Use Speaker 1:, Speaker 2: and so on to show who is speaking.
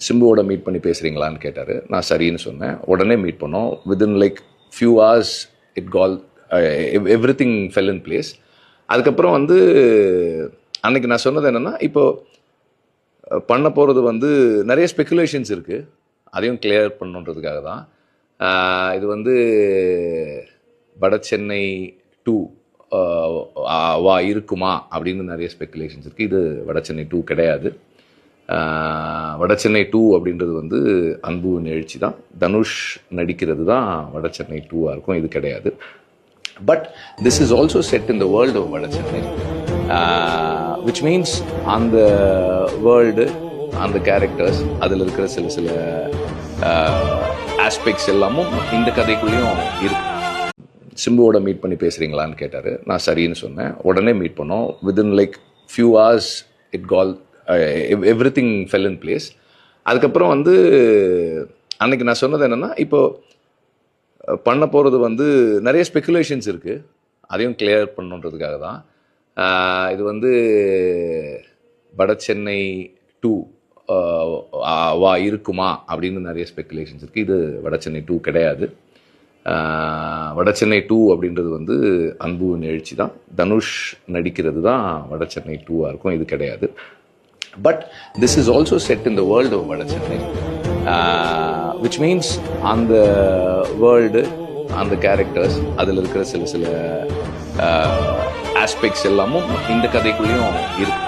Speaker 1: சிம்புவோட மீட் பண்ணி பேசுகிறீங்களான்னு கேட்டார். நான் சரின்னு சொன்னேன். உடனே மீட் பண்ணோம். Within like few hours it all everything fell in place. அதுக்கப்புறம் வந்து அன்னைக்கு நான் சொன்னது என்னென்னா, இப்போது பண்ண போகிறது வந்து நிறைய ஸ்பெக்குலேஷன்ஸ் இருக்குது, அதையும் கிளியர் பண்ணுன்றதுக்காக தான். இது வந்து வட சென்னை 2 வா இருக்குமா அப்படின்னு நிறைய ஸ்பெக்குலேஷன்ஸ் இருக்குது. இது வட சென்னை 2 கிடையாது. வட சென்னை 2 அப்படின்றது வந்து அன்புவின் எழுச்சி தான். தனுஷ் நடிக்கிறது தான் வட சென்னை 2 இருக்கும். இது கிடையாது. But this is also set in the world of வட சென்னை, விச் மீன்ஸ் அந்த வேர்ல்டு, அந்த கேரக்டர்ஸ், அதில் இருக்கிற சில ஆஸ்பெக்ட்ஸ் எல்லாமும் இந்த கதைக்குள்ளேயும் இருக்கு. சிம்புவோட மீட் பண்ணி பேசுகிறீங்களான்னு கேட்டார். நான் சரின்னு சொன்னேன். உடனே மீட் பண்ணோம். Within like few hours it all everything fell in place. அதுக்கப்புறம் வந்து அன்னைக்கு நான் சொன்னது என்னென்னா, இப்போது பண்ண போகிறது வந்து நிறைய ஸ்பெக்குலேஷன்ஸ் இருக்குது, அதையும் கிளியர் பண்ணுன்றதுக்காக தான். இது வந்து வட சென்னை 2 வா இருக்குமா அப்படின்னு நிறைய ஸ்பெக்குலேஷன்ஸ் இருக்குது. இது வட சென்னை 2 கிடையாது. வட சென்னை 2 அப்படின்றது வந்து அன்புவின் எழுச்சி தான். தனுஷ் நடிக்கிறது தான் வட சென்னை 2 இருக்கும். இது கிடையாது. But this is also set in the world of வட சென்னை, விச் மீன்ஸ் அந்த வேர்ல்டு, அந்த கேரக்டர்ஸ், அதில் இருக்கிற சில ஆஸ்பெக்ட்ஸ் எல்லாமும் இந்த கதைக்குள்ளேயும் இருக்கு.